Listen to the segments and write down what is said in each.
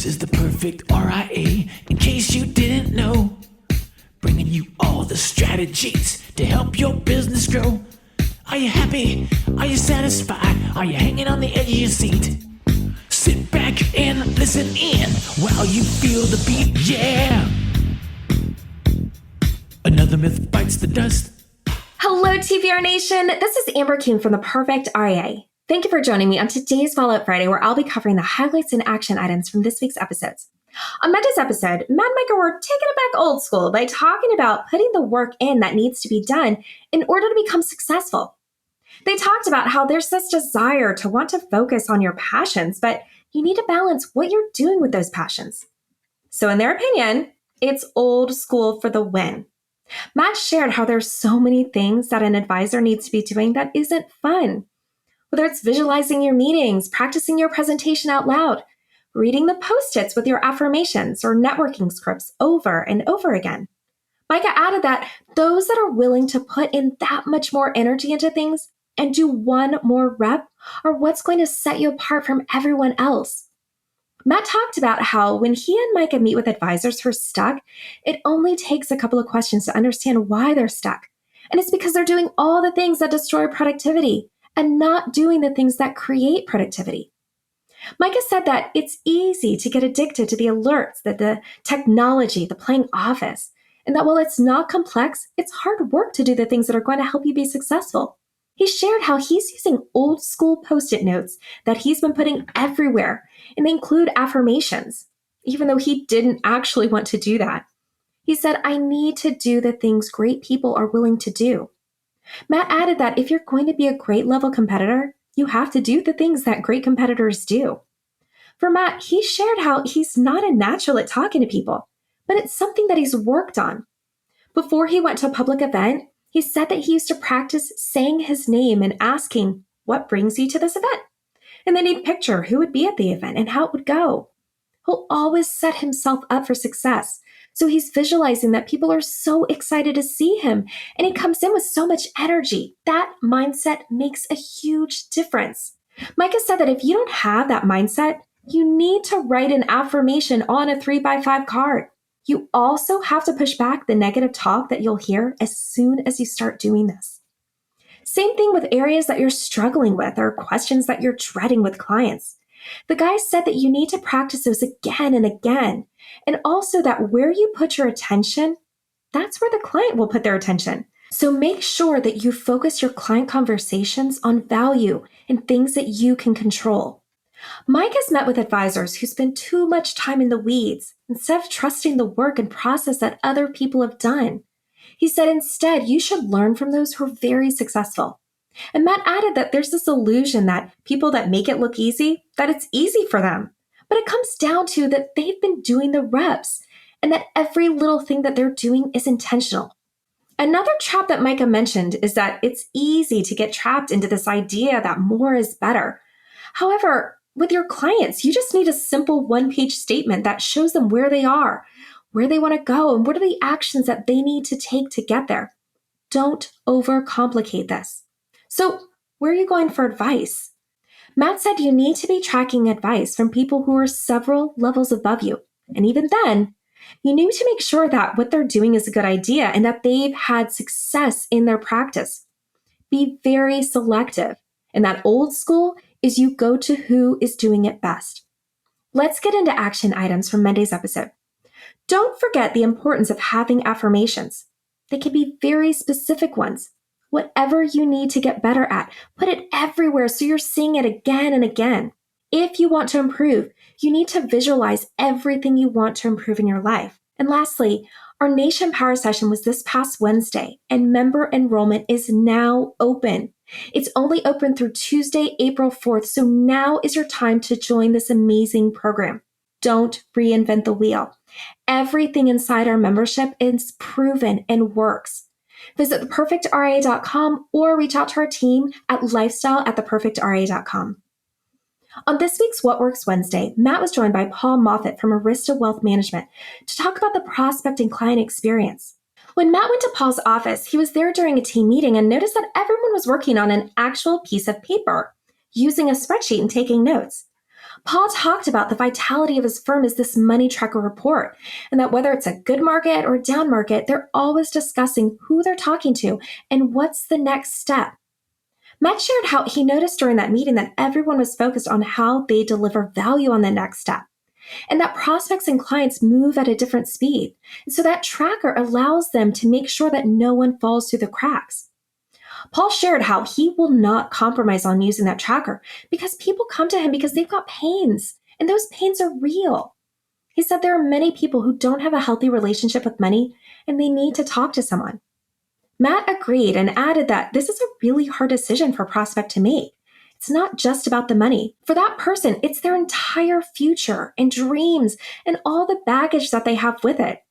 This is the Perfect RIA, in case you didn't know. Bringing you all the strategies to help your business grow. Are you happy? Are you satisfied? Are you hanging on the edge of your seat? Sit back and listen in while you feel the beat, yeah! Another myth bites the dust. Hello, TPR Nation. This is Amber King from the Perfect RIA. Thank you for joining me on today's Follow-Up Friday, where I'll be covering the highlights and action items from this week's episodes. On Monday's episode, Matt and Micah were taking it back old school by talking about putting the work in that needs to be done in order to become successful. They talked about how there's this desire to want to focus on your passions, but you need to balance what you're doing with those passions. So in their opinion, it's old school for the win. Matt shared how there's so many things that an advisor needs to be doing that isn't fun. Whether it's visualizing your meetings, practicing your presentation out loud, reading the post-its with your affirmations, or networking scripts over and over again. Micah added that those that are willing to put in that much more energy into things and do one more rep are what's going to set you apart from everyone else. Matt talked about how when he and Micah meet with advisors who are stuck, it only takes a couple of questions to understand why they're stuck. And it's because they're doing all the things that destroy productivity and not doing the things that create productivity. Micah said that it's easy to get addicted to the alerts, the technology, the playing office, and that while it's not complex, it's hard work to do the things that are going to help you be successful. He shared how he's using old school post-it notes that he's been putting everywhere, and they include affirmations, even though he didn't actually want to do that. He said, I need to do the things great people are willing to do. Matt added that if you're going to be a great level competitor, you have to do the things that great competitors do. For Matt, he shared how he's not a natural at talking to people, but it's something that he's worked on. Before he went to a public event, he said that he used to practice saying his name and asking, what brings you to this event? And then he'd picture who would be at the event and how it would go. He'll always set himself up for success. So he's visualizing that people are so excited to see him, and he comes in with so much energy. That mindset makes a huge difference. Micah said that if you don't have that mindset, you need to write an affirmation on a 3x5 card. You also have to push back the negative talk that you'll hear as soon as you start doing this. Same thing with areas that you're struggling with or questions that you're dreading with clients. The guy said that you need to practice those again and again, and also that where you put your attention, that's where the client will put their attention. So make sure that you focus your client conversations on value and things that you can control. Mike has met with advisors who spend too much time in the weeds instead of trusting the work and process that other people have done. He said instead, you should learn from those who are very successful. And Matt added that there's this illusion that people that make it look easy, that it's easy for them. But it comes down to that they've been doing the reps and that every little thing that they're doing is intentional. Another trap that Micah mentioned is that it's easy to get trapped into this idea that more is better. However, with your clients, you just need a simple one-page statement that shows them where they are, where they want to go, and what are the actions that they need to take to get there. Don't overcomplicate this. So, where are you going for advice? Matt said you need to be tracking advice from people who are several levels above you. And even then, you need to make sure that what they're doing is a good idea and that they've had success in their practice. Be very selective. And that old school is you go to who is doing it best. Let's get into action items from Monday's episode. Don't forget the importance of having affirmations. They can be very specific ones. Whatever you need to get better at, put it everywhere so you're seeing it again and again. If you want to improve, you need to visualize everything you want to improve in your life. And lastly, our Nation Power Session was this past Wednesday, and member enrollment is now open. It's only open through Tuesday, April 4th, so now is your time to join this amazing program. Don't reinvent the wheel. Everything inside our membership is proven and works. Visit theperfectria.com or reach out to our team at lifestyle@theperfectria.com. On this week's What Works Wednesday, Matt was joined by Paul Moffat from Arista Wealth Management to talk about the prospect and client experience. When Matt went to Paul's office, he was there during a team meeting and noticed that everyone was working on an actual piece of paper, using a spreadsheet and taking notes. Paul talked about the vitality of his firm as this money tracker report, and that whether it's a good market or a down market, they're always discussing who they're talking to and what's the next step. Matt shared how he noticed during that meeting that everyone was focused on how they deliver value on the next step, and that prospects and clients move at a different speed. And so that tracker allows them to make sure that no one falls through the cracks. Paul shared how he will not compromise on using that tracker because people come to him because they've got pains, and those pains are real. He said there are many people who don't have a healthy relationship with money and they need to talk to someone. Matt agreed and added that this is a really hard decision for a prospect to make. It's not just about the money. For that person, it's their entire future and dreams and all the baggage that they have with it.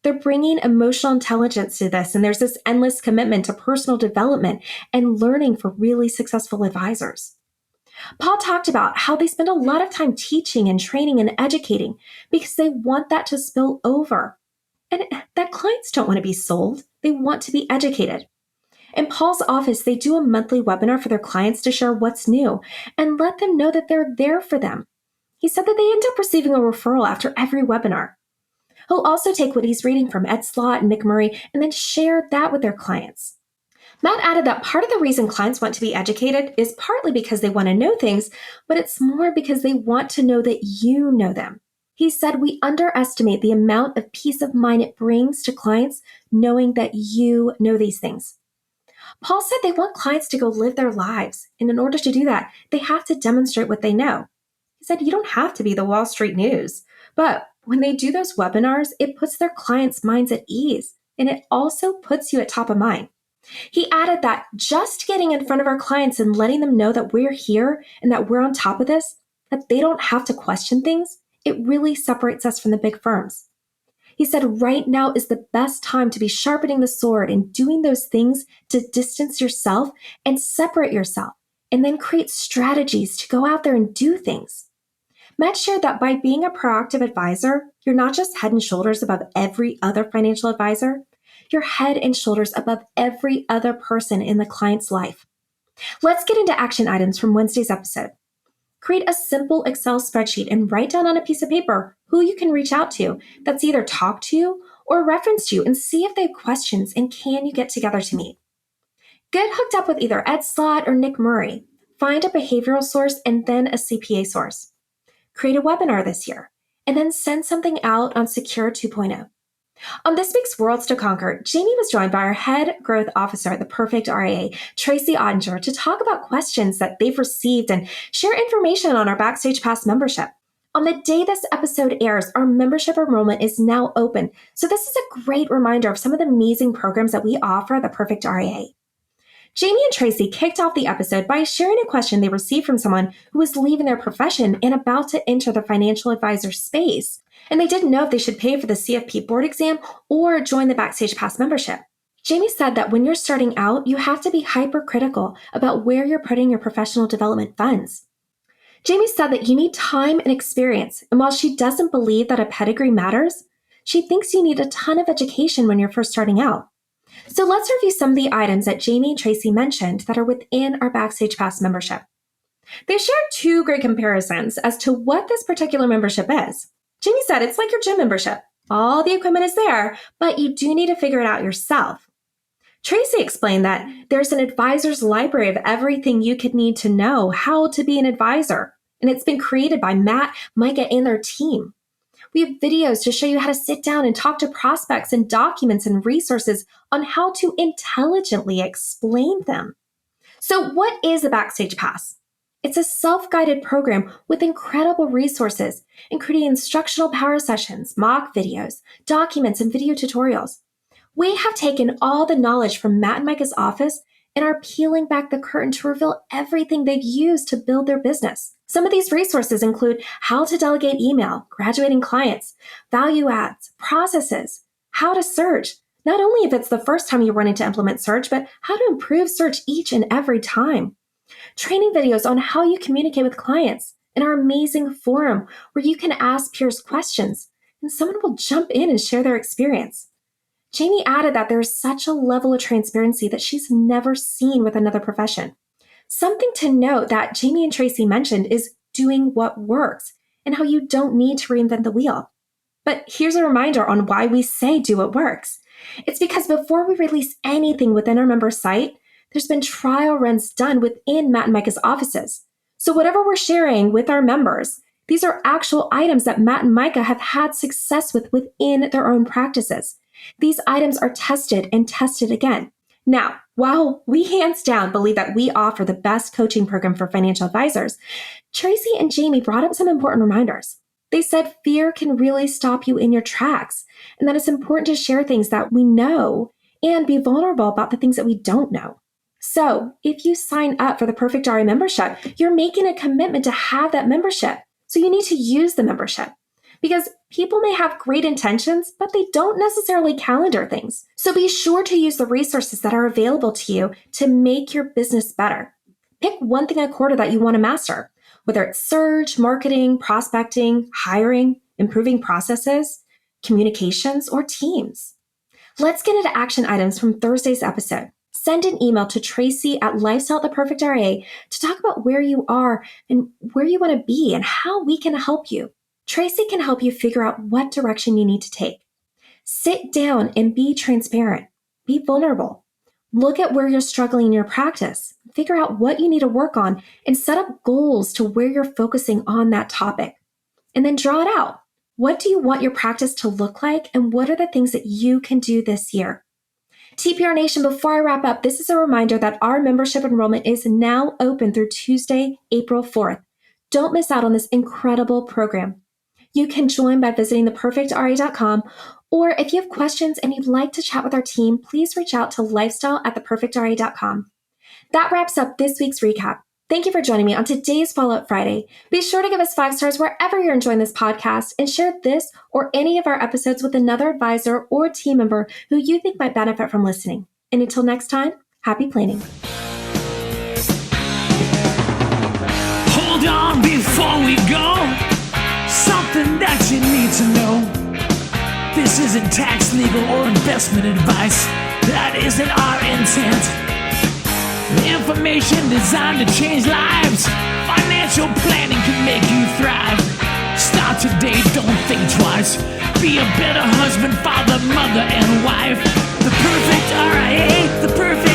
They're bringing emotional intelligence to this, and there's this endless commitment to personal development and learning for really successful advisors. Paul talked about how they spend a lot of time teaching and training and educating because they want that to spill over. And that clients don't want to be sold. They want to be educated. In Paul's office, they do a monthly webinar for their clients to share what's new and let them know that they're there for them. He said that they end up receiving a referral after every webinar. He'll also take what he's reading from Ed Slott and Nick Murray and then share that with their clients. Matt added that part of the reason clients want to be educated is partly because they want to know things, but it's more because they want to know that you know them. He said we underestimate the amount of peace of mind it brings to clients knowing that you know these things. Paul said they want clients to go live their lives, and in order to do that, they have to demonstrate what they know. He said you don't have to be the Wall Street News, but when they do those webinars, it puts their clients' minds at ease, and it also puts you at top of mind. He added that just getting in front of our clients and letting them know that we're here and that we're on top of this, that they don't have to question things, it really separates us from the big firms. He said right now is the best time to be sharpening the sword and doing those things to distance yourself and separate yourself, and then create strategies to go out there and do things. Matt shared that by being a proactive advisor, you're not just head and shoulders above every other financial advisor, you're head and shoulders above every other person in the client's life. Let's get into action items from Wednesday's episode. Create a simple Excel spreadsheet and write down on a piece of paper who you can reach out to that's either talked to you or referenced you, and see if they have questions and can you get together to meet. Get hooked up with either Ed Slott or Nick Murray. Find a behavioral source and then a CPA source. Create a webinar this year, and then send something out on Secure 2.0. On this week's Worlds to Conquer, Jamie was joined by our head growth officer at the Perfect RIA, Tracy Ottinger, to talk about questions that they've received and share information on our BackStage Pass membership. On the day this episode airs, our membership enrollment is now open, so this is a great reminder of some of the amazing programs that we offer at the Perfect RIA. Jamie and Tracy kicked off the episode by sharing a question they received from someone who was leaving their profession and about to enter the financial advisor space, and they didn't know if they should pay for the CFP board exam or join the BackStage Pass membership. Jamie said that when you're starting out, you have to be hypercritical about where you're putting your professional development funds. Jamie said that you need time and experience, and while she doesn't believe that a pedigree matters, she thinks you need a ton of education when you're first starting out. So let's review some of the items that Jamie and Tracy mentioned that are within our BackStage Pass membership. They shared two great comparisons as to what this particular membership is. Jamie said it's like your gym membership. All the equipment is there, but you do need to figure it out yourself. Tracy explained that there's an advisor's library of everything you could need to know how to be an advisor, and it's been created by Matt, Micah, and their team. We have videos to show you how to sit down and talk to prospects and documents and resources on how to intelligently explain them. So what is a BackStage Pass? It's a self-guided program with incredible resources, including instructional power sessions, mock videos, documents, and video tutorials. We have taken all the knowledge from Matt and Micah's office and are peeling back the curtain to reveal everything they've used to build their business. Some of these resources include how to delegate email, graduating clients, value adds, processes, how to search, not only if it's the first time you're running to implement search, but how to improve search each and every time. Training videos on how you communicate with clients, and our amazing forum where you can ask peers questions, and someone will jump in and share their experience. Jamie added that there is such a level of transparency that she's never seen with another profession. Something to note that Jamie and Tracy mentioned is, doing what works and how you don't need to reinvent the wheel. But here's a reminder on why we say do what works. It's because before we release anything within our member site, there's been trial runs done within Matt and Micah's offices. So whatever we're sharing with our members, these are actual items that Matt and Micah have had success with within their own practices. These items are tested and tested again. Now, while we hands down believe that we offer the best coaching program for financial advisors, Tracy and Jamie brought up some important reminders. They said fear can really stop you in your tracks, and that it's important to share things that we know and be vulnerable about the things that we don't know. So if you sign up for the Perfect RIA membership, you're making a commitment to have that membership. So you need to use the membership because people may have great intentions, but they don't necessarily calendar things. So be sure to use the resources that are available to you to make your business better. Pick one thing a quarter that you want to master, whether it's search, marketing, prospecting, hiring, improving processes, communications, or teams. Let's get into action items from Thursday's episode. Send an email to Tracy at Lifestyle at the Perfect RIA to talk about where you are and where you want to be and how we can help you. Tracy can help you figure out what direction you need to take. Sit down and be transparent. Be vulnerable. Look at where you're struggling in your practice. Figure out what you need to work on and set up goals to where you're focusing on that topic. And then draw it out. What do you want your practice to look like and what are the things that you can do this year? TPR Nation, before I wrap up, this is a reminder that our membership enrollment is now open through Tuesday, April 4th. Don't miss out on this incredible program. You can join by visiting theperfectria.com, or if you have questions and you'd like to chat with our team, please reach out to lifestyle@theperfectria.com. That wraps up this week's recap. Thank you for joining me on today's Follow-Up Friday. Be sure to give us 5 stars wherever you're enjoying this podcast and share this or any of our episodes with another advisor or team member who you think might benefit from listening. And until next time, happy planning. Hold on before we go. Something that you need to know. This isn't tax, legal, or investment advice. That isn't our intent. Information designed to change lives. Financial planning can make you thrive. Start today, don't think twice. Be a better husband, father, mother, and wife. The Perfect RIA, the perfect